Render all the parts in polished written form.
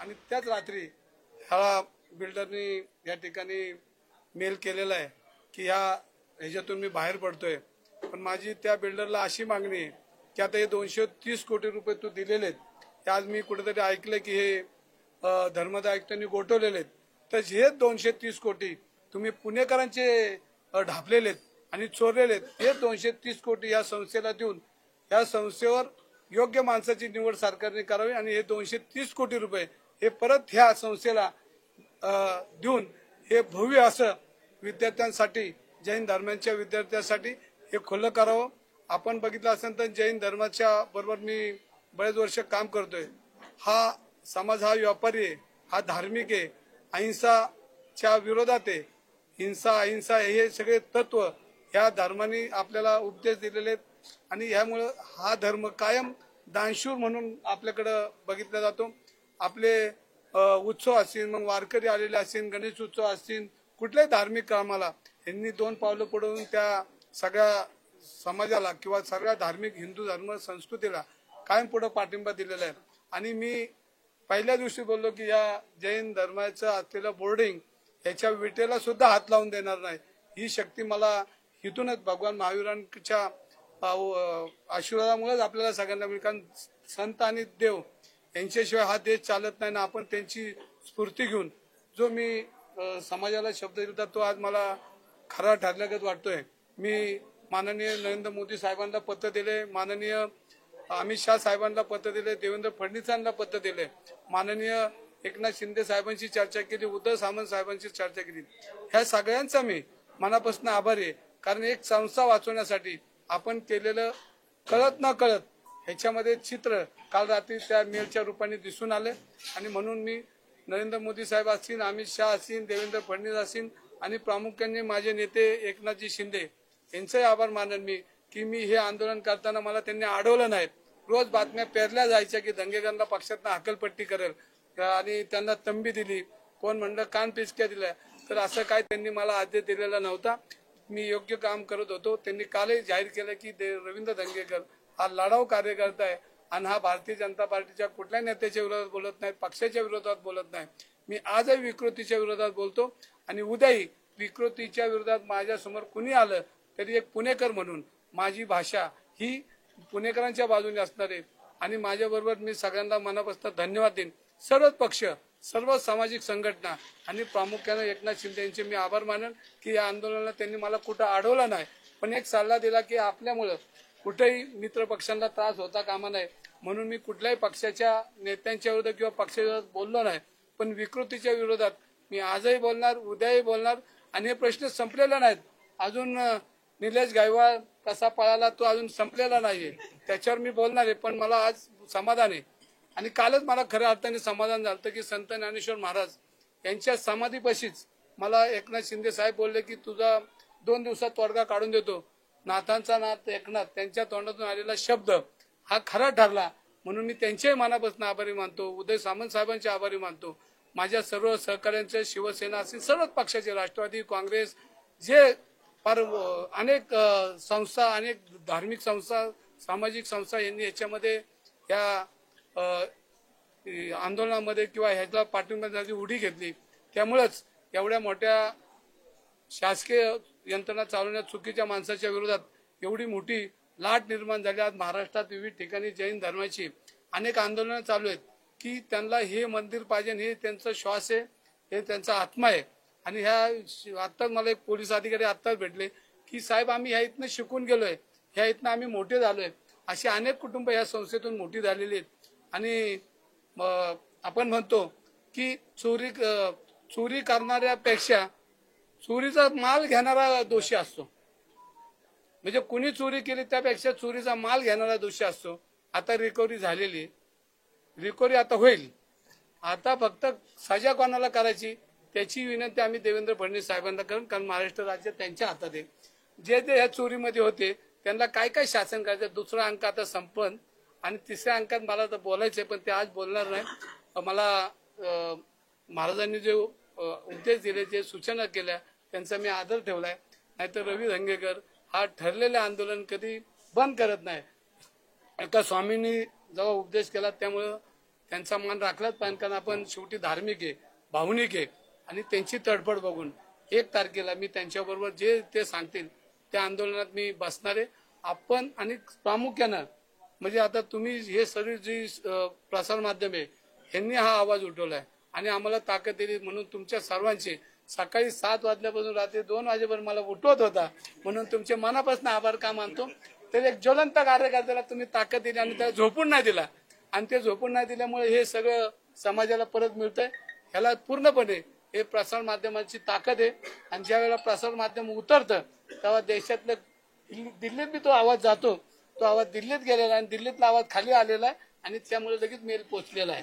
आणि त्याच रात्री ह्या बिल्डरनी या ठिकाणी मेल केलेला आहे की ह्याच्यातून मी बाहेर पडतोय। पण माझी त्या बिल्डरला अशी मागणी आहे की आता हे 230 कोटी रुपये तू दिलेले आहेत, आज मी कुठेतरी ऐकलं की हे धर्मदाय आयुक्तांनी गोठवलेले आहेत, तर हे 230 कोटी तुम्ही पुणेकरांचे ढापलेले आहेत आणि चोरलेले आहेत। हे 230 कोटी या संस्थेला देऊन या संस्थेवर योग्य माणसाची निवड सरकारने करावी आणि हे 230 कोटी रुपये हे परत ह्या संस्थेला देऊन हे भव्य असं विद्यार्थ्यांसाठी, जैन धर्माच्या विद्यार्थ्यांसाठी हे खुलं करावं। आपण बघितलं असेल तर जैन धर्माच्या बरोबर मी बरेच वर्ष काम करतोय। हा समाज हा व्यापारी आहे, हा धार्मिक आहे, अहिंसाच्या विरोधात आहे। हिंसा अहिंसा हे सगळे तत्व ह्या धर्माने आपल्याला उपदेश दिलेले आहेत आणि ह्यामुळे हा धर्म कायम दानशूर म्हणून आपल्याकडे बघितला जातो। आपले उत्सव असतील, मग वारकरी आलेले असतील, गणेश उत्सव असतील, कुठल्याही धार्मिक कामाला यांनी 2 पावलं पडून त्या सगळ्या समाजाला किंवा सगळ्या धार्मिक हिंदू धर्म संस्कृतीला कायम पुढे पाठिंबा दिलेला आहे। आणि मी पहिल्या दिवशी बोललो की या जैन धर्माचं असलेलं बोर्डिंग याच्या विटेला सुद्धा हात लावून देणार नाही। ही शक्ती मला इथूनच भगवान महावीरांच्या आशीर्वादामुळेच आपल्याला सगळ्यांना मिळेल, कारण संत आणि देव यांच्याशिवाय हा देश चालत नाही ना। आपण त्यांची स्फूर्ती घेऊन जो मी समाजाला शब्द दिला तो आज मला खरा ठरल्यागत वाटतोय। मी माननीय नरेंद्र मोदी साहेबांना पत्र दिले, माननीय अमित शाह साहेबांना पत्र दिले, देवेंद्र फडणवीसांना पत्र दिले, माननीय एकनाथ शिंदे साहेबांशी चर्चा केली, उद्धव सामंत साहेबांशी चर्चा केली। ह्या सगळ्यांचा मी मनापासून आभारी आहे, कारण एक संस्था वाचवण्यासाठी आपण केलेलं कळत न कळत ह्याच्यामध्ये चित्र काल रात्री त्या मेलच्या रूपाने दिसून आले। आणि म्हणून मी नरेंद्र मोदी साहेब असतील, अमित शाह असतील, देवेंद्र फडणवीस असतील आणि प्रामुख्याने माझे नेते एकनाथजी शिंदे यांचे आभार मानेन मी की मी हे आंदोलन करताना मला त्यांनी अडवलं नाही। रोज बातम्या पेरल्या जायच्या की दंगेकरांना पक्षातनं हकलपट्टी करेल आणि त्यांना तंबी दिली, कोण म्हणलं कान पिचक्या दिल्या, तर असं काय त्यांनी मला आदेश दिलेला नव्हता। मी योग्य काम करत होतो। त्यांनी कालही जाहीर केलं की रवींद्र दंगेकर हा लढाऊ कार्यकर्ता आहे आणि हा भारतीय जनता पार्टीच्या कुठल्याही नेत्याच्या विरोधात बोलत नाही, पक्षाच्या विरोधात बोलत नाही। मी आजही विकृतीच्या विरोधात बोलतो आणि उद्याही विकृतीच्या विरोधात माझ्या समोर कुणी आलं तरी एक पुणेकर म्हणून माझी भाषा ही पुणेकरांच्या बाजूने असणार आहे। आणि माझ्याबरोबर मी सगळ्यांना मनापासून धन्यवाद देईन। सर्वच पक्ष, सर्व सामाजिक संघटना आणि प्रामुख्याने एकनाथ शिंदे यांचे मी आभार मानेन की या आंदोलनाला त्यांनी मला कुठं अडवलं नाही, पण एक सल्ला दिला की आपल्यामुळे कुठेही मित्र पक्षांना त्रास होता कामा नये, म्हणून मी कुठल्याही पक्षाच्या नेत्यांच्या विरोधात किंवा पक्षाच्या विरोधात बोललो नाही। पण विकृतीच्या विरोधात मी आजही बोलणार, उद्याही बोलणार आणि हे प्रश्न संपलेले नाहीत। अजून निलेश गायकवाड कसा पळाला तो अजून संपलेला नाहीये, त्याच्यावर मी बोलणार आहे। पण मला आज समाधान आहे आणि कालच मला खऱ्या अर्थाने समाधान झालं की संत ज्ञानेश्वर महाराज यांच्या समाधीपाशीच मला एकनाथ शिंदे साहेब बोलले की तुझा 2 दिवसात तोडगा काढून देतो। नाथांचा नाथ एकनाथ त्यांच्या तोंडातून आलेला शब्द हा खरा ठरला, म्हणून मी त्यांच्याही मनापासून आभारी मानतो, उदय सामंत साहेबांचे आभारी मानतो, माझ्या सर्व सहकाऱ्यांचे, शिवसेना असेल सर्वच पक्षाचे, राष्ट्रवादी काँग्रेस, जे फार अनेक संस्था, अनेक धार्मिक संस्था, सामाजिक संस्था यांनी याच्यामध्ये या आंदोलनामध्ये किंवा ह्याला पाठिंब्याची उडी घेतली। त्यामुळेच एवढ्या मोठ्या शासकीय यंत्रणा चालवण्यात चुकीच्या माणसाच्या विरोधात एवढी मोठी लाट निर्माण झाली। आज महाराष्ट्रात विविध ठिकाणी जैन धर्माची अनेक आंदोलनं चालू आहेत की त्यांना हे मंदिर पाहिजे, हे त्यांचा श्वास आहे, हे त्यांचा आत्मा आहे। आणि ह्या आत्ताच मला एक पोलीस अधिकारी आत्ताच भेटले की साहेब आम्ही ह्या इथनं शिकून गेलोय, ह्या इथनं आम्ही मोठे झालोय। अशी अनेक कुटुंब या संस्थेतून मोठी झालेली आहेत। आणि आपण म्हणतो की चोरी करणाऱ्यापेक्षा चोरीचा माल घेणारा दोषी असतो, म्हणजे कुणी चोरी केली त्यापेक्षा चोरीचा माल घेणारा दोषी असतो। आता रिकव्हरी झालेली, रिकव्हरी आता होईल, आता फक्त सजा कोणाला करायची त्याची विनंती आम्ही देवेंद्र फडणवीस साहेबांना करू, कारण महाराष्ट्र राज्य त्यांच्या हातात आहे। जे ह्या चोरीमध्ये होते त्यांना काय काय शासन करायचं, दुसरा अंक आता संपन आणि तिसऱ्या अंकात मला तर बोलायचंय पण ते आज बोलणार नाही। मला महाराजांनी जे उपदेश दिले, जे सूचना केल्या त्यांचा मी आदर ठेवलाय। नाहीतर रवी धंगेकर हा ठरलेले आंदोलन कधी बंद करत नाही। एका स्वामींनी जेव्हा उपदेश केला त्यामुळे त्यांचा मान राखलाच पाहिजे, कारण आपण शेवटी धार्मिक आहे, भावनिक आहे. आणि त्यांची तडफड बघून 1 तारखेला मी त्यांच्याबरोबर जे ते सांगतील त्या आंदोलनात मी बसणार आहे. आपण आणि प्रामुख्यानं म्हणजे आता तुम्ही हे सर्व जी प्रसार माध्यम आहे यांनी हा आवाज उठवलाय आणि आम्हाला ताकद दिली, म्हणून तुमच्या सर्वांचे सकाळी 7 वाजल्यापासून रात्री 2 वाजेपर्यंत मला उठवत होता, म्हणून तुमचे मनापासून आभार का मानतो. तर एक ज्वलंत कार्यकर्त्याला तुम्ही ताकद दिली आणि त्याला झोपून नाही दिला, आणि ते झोपून नाही दिल्यामुळे हे सगळं समाजाला परत मिळतंय. ह्याला पूर्णपणे हे प्रसार माध्यमांची ताकद आहे. आणि ज्या वेळेला प्रसार माध्यम उतरतं तेव्हा देशातलं दिल्लीत बी तो आवाज जातो, तो आवाज दिल्लीत गेलेला आहे आणि दिल्लीतला आवाज खाली आलेला आहे आणि त्यामुळे लगेच मेल पोहोचलेला आहे.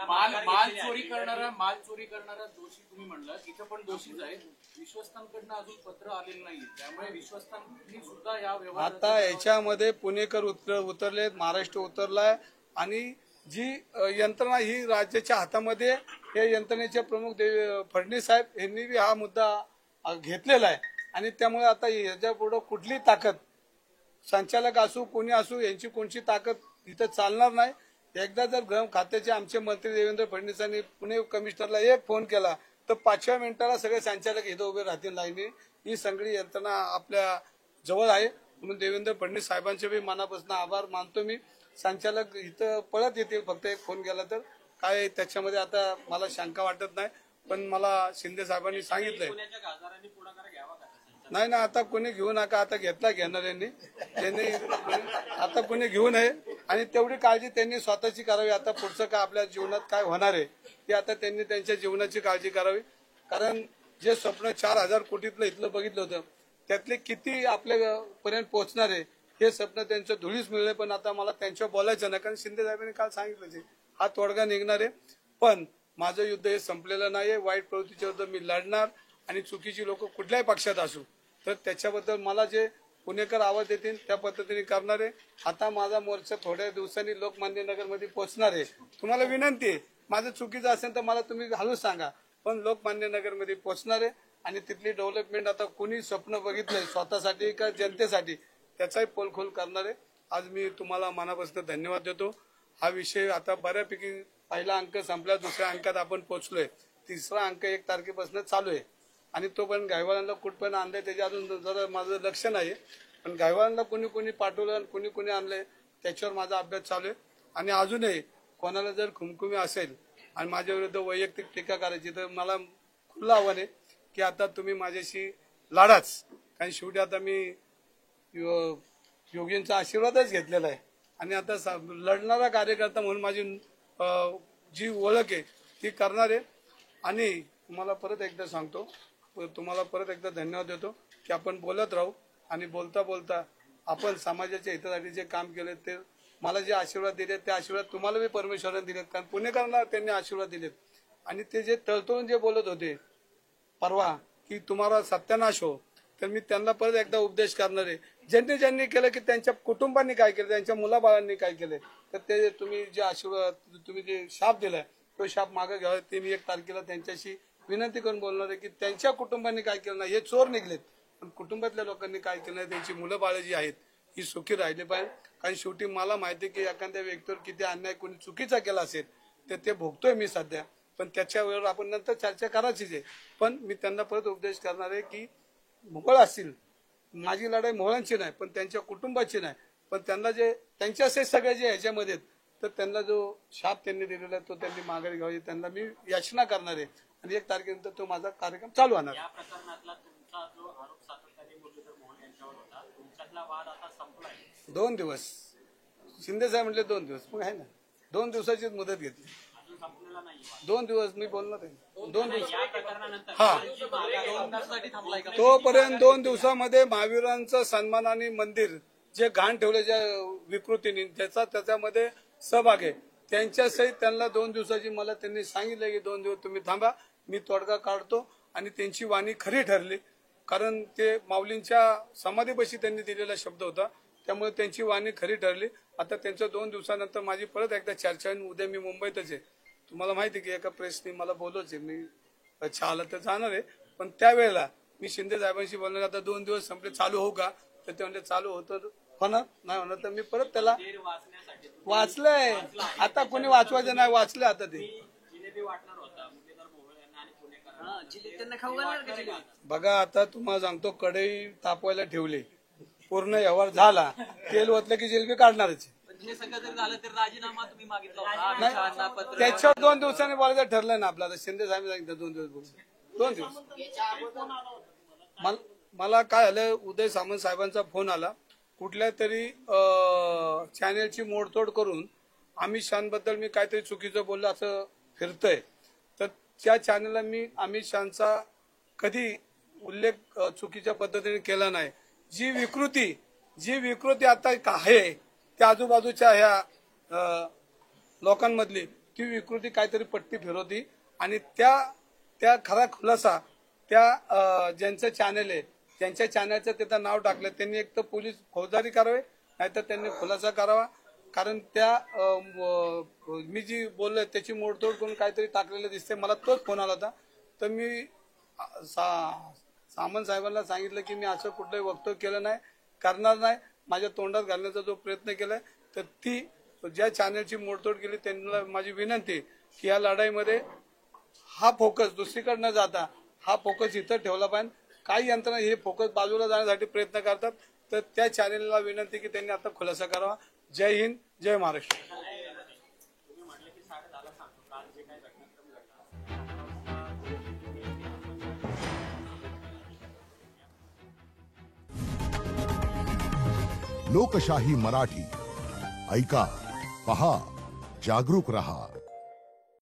माल चोरी करणारा दोषी तुम्ही म्हणलं, तिथं पण दोषीच आहे. विश्वस्तांकडनं अजून पत्र आलेलं नाही, त्यामुळे विश्वस्तांनी सुद्धा या व्यवहारात आता याच्यामध्ये पुणेकर उतरलेत, महाराष्ट्र उतरलाय आणि जी यंत्रणा ही राज्याच्या हातामध्ये, हे यंत्रणेचे प्रमुख फडणवीस साहेब यांनी बी हा मुद्दा घेतलेला आहे. आणि त्यामुळे आता याच्या पुढे कुठली ताकद, संचालक असू कोणी असू, यांची कोणची ताकद इथं चालणार नाही. एकदा जर गृह खात्याचे आमचे मंत्री देवेंद्र फडणवीसांनी पुणे कमिशनरला एक फोन केला तर 5व्या मिनिटाला सगळे संचालक इथं उभे राहतील लाईनी. ही सगळी यंत्रणा आपल्या जवळ आहे, म्हणून देवेंद्र फडणवीस साहेबांचे बी मनापासून आभार मानतो मी. संचालक इथं पळत येतील, फक्त एक फोन केला तर काय त्याच्यामध्ये आता मला शंका वाटत नाही. पण मला शिंदे साहेबांनी सांगितलंय नाही ना, आता कोणी घेऊ नका, आता घेतला घेणाऱ्यांनी, त्यांनी आता कोणी घेऊ नये. आणि तेवढी काळजी त्यांनी स्वतःची करावी. आता पुढचं काय आपल्या जीवनात काय होणार आहे ते आता त्यांनी त्यांच्या जीवनाची काळजी करावी. कारण जे स्वप्न 4,000 कोटीतलं इथलं बघितलं होतं त्यातले किती आपल्यापर्यंत पोहोचणार आहे हे स्वप्न त्यांचं धुळीच मिळले. पण आता मला त्यांच्यावर बोलायचं नाही, कारण शिंदे साहेबांनी काल सांगितलं हा तोडगा निघणार आहे. पण माझं युद्ध हे संपलेलं नाहीये. वाईट प्रवृत्तीच्या विरुद्ध मी लढणार आणि चुकीची लोक कुठल्याही पक्षात असू तर त्याच्याबद्दल मला जे पुणेकर आवाज देतील त्या पद्धतीने करणार आहे. आता माझा मोर्चा थोड्या दिवसांनी लोकमान्य नगरमध्ये पोहोचणार आहे. तुम्हाला विनंती आहे, माझं चुकीचं असेल तर मला तुम्ही हळूच सांगा, पण लोकमान्य नगरमध्ये पोहोचणार आहे. आणि तिथली डेव्हलपमेंट आता कुणी स्वप्न बघितलंय स्वतःसाठी का जनतेसाठी त्याचाही पोलखोल करणार आहे. आज मी तुम्हाला मनापासून धन्यवाद देतो. हा विषय आता बऱ्यापैकी पहिला अंक संपला, दुसऱ्या अंकात आपण पोहोचलोय, तिसरा अंक 1 तारखेपासून चालू आहे. आणि तो पण गायवाल्यांना कुठपर्यंत आणलंय त्याच्या अजून जरा माझं लक्ष नाही, पण गायवाल्यांना कोणी कोणी पाठवलं कोणी कोणी आणलंय त्याच्यावर माझा अभ्यास चालू आहे. आणि अजूनही कोणाला जर खुमखुमी असेल आणि माझ्या विरुद्ध वैयक्तिक टीका करायची तर मला खुलं आव्हान आहे की आता तुम्ही माझ्याशी लढाच. कारण शेवटी आता मी योगींचा आशीर्वादच घेतलेला आहे आणि आता लढणारा कार्यकर्ता म्हणून माझी जी ओळख आहे ती करणार आहे. आणि तुम्हाला परत एकदा सांगतो, तुम्हाला परत एकदा धन्यवाद देतो की आपण बोलत राहू आणि बोलता बोलता आपण समाजाच्या हितासाठी जे काम केले ते मला जे आशीर्वाद दिले ते आशीर्वाद तुम्हाला बी परमेश्वराने दिलेत. कारण पुणेकरांना त्यांनी आशीर्वाद दिलेत. आणि ते जे तळतळून जे बोलत होते परवा की तुम्हाला सत्यानाश हो, तर मी त्यांना परत एकदा उपदेश करणार आहे. ज्यांनी ज्यांनी केलं की त्यांच्या कुटुंबांनी काय केलं, त्यांच्या मुलाबाळांनी काय केलं, तर ते तुम्ही जे आशीर्वाद तुम्ही जे शाप दिलाय तो शाप मागे घ्यावा. ते मी 1 तारखेला त्यांच्याशी विनंती करून बोलणार आहे की त्यांच्या कुटुंबांनी काय केलं नाही, हे चोर निघलेत, पण कुटुंबातल्या लोकांनी काय केलं नाही, त्यांची मुलं बाळ जी आहेत ही सुखी राहिली पाहिजे. कारण शेवटी मला माहिती आहे की एखाद्या व्यक्तीवर किती अन्याय कोणी चुकीचा केला असेल तर ते भोगतोय मी सध्या, पण त्याच्यावर आपण नंतर चर्चा करायचीच आहे. पण मी त्यांना परत उपदेश करणार आहे की मोहळ असतील, माझी लढाई मोहळांची नाही पण त्यांच्या कुटुंबाची नाही, पण त्यांना जे त्यांच्याचे सगळे जे ह्याच्यामध्ये तर त्यांना जो शाप त्यांनी दिलेला तो त्यांनी माघारी घ्यावी, त्यांना मी याचना करणार आहे. आणि 1 तारखेनंतर तो माझा कार्यक्रम चालू होणार. या प्रकरणातला तुमचा जो आरोप सातत्याने मुरलीधर मोहोळ यांच्यावर होता, तुमच्यातला वाद आता संपलाय. 2 दिवस शिंदे साहेब म्हटले 2 दिवस, मग आहे ना 2 दिवसाचीच मुदत घेतली. अजून संपलेला नाही. 2 दिवस मी बोलणार आहे. 2 दिवस या प्रकरणानंतर हा तोपर्यंत 2 दिवसामध्ये महावीरांचं सन्मान आणि मंदिर जे घाण ठेवले ज्या विकृतीने त्याच्यामध्ये सहभाग आहे त्यांच्यासहित त्यांना 2 दिवसाची मला त्यांनी सांगितलं की 2 दिवस तुम्ही थांबा, मी तोडगा काढतो. आणि त्यांची वाणी खरी ठरली, कारण ते माऊलींच्या समाधीपाशी त्यांनी दिलेला शब्द होता, त्यामुळे त्यांची वाणी खरी ठरली. आता त्यांच्या 2 दिवसानंतर माझी परत एकदा चर्चा आहे. उद्या मी मुंबईतच आहे. तुम्हाला माहिती आहे की एका प्रेसने मला बोलवचे, मी आलं तर जाणार आहे. पण त्यावेळेला मी शिंदे साहेबांशी बोलणार आता 2 दिवस संपले चालू होऊ का, तर ते म्हणले चालू होतं होणार नाही होणार तर मी परत त्याला वाचलंय. आता कोणी वाचवायचं नाही, वाचलंय आता ते. बघा आता तुम्हाला सांगतो, कढई तापवायला ठेवली, पूर्ण व्यवहार झाला, तेल ओतलं की जिलेबी काढणारच. हे सगळं जर झालं तर राजीनामा तुम्ही मागितला होता. त्याच्यावर 2 दिवसांनी बोलायचं ठरलं ना आपलं. आता शिंदे साहेब सांगितलं 2 दिवस बोलू. 2 दिवस. मला काय झालं, उदय सामंत साहेबांचा फोन आला, कुठल्या तरी चॅनेलची मोडतोड करून अमित शहाबद्दल मी काहीतरी चुकीचं बोललं असं फिरतंय. तर त्या चॅनेलला मी अमित शहाचा कधी उल्लेख चुकीच्या पद्धतीने केला नाही. जी विकृती आता आहे त्या आजूबाजूच्या ह्या लोकांमधली ती विकृती काहीतरी पट्टी फिरवती आणि त्या खरा खुलासा त्या ज्यांचं चॅनेल आहे, ज्यांच्या चॅनेलचं त्याचं नाव टाकलं त्यांनी एक तर पोलीस फौजदारी करावे, नाहीतर त्यांनी खुलासा करावा. कारण त्या मी जी बोललोय त्याची मोडतोड करून काहीतरी टाकलेलं दिसते. मला तोच फोन आला होता. तर मी सामंत साहेबांना सांगितलं की मी असं कुठलंही वक्तव्य केलं नाही, करणार नाही. माझ्या तोंडात घालण्याचा जो प्रयत्न केलाय तर ती ज्या चॅनेलची मोडतोड केली त्यांना माझी विनंती की या लढाईमध्ये हा फोकस दुसरीकडे न जाता हा फोकस इथं ठेवला पाहिजे. काही यंत्रणा हे फोकस बाजूला जाण्यासाठी प्रयत्न करतात, तर त्या चॅनेलला विनंती की त्यांनी आता खुलासा करावा. जय हिंद, जय महाराष्ट्र. लोकशाही मराठी ऐका, पहा, जागरूक रहा.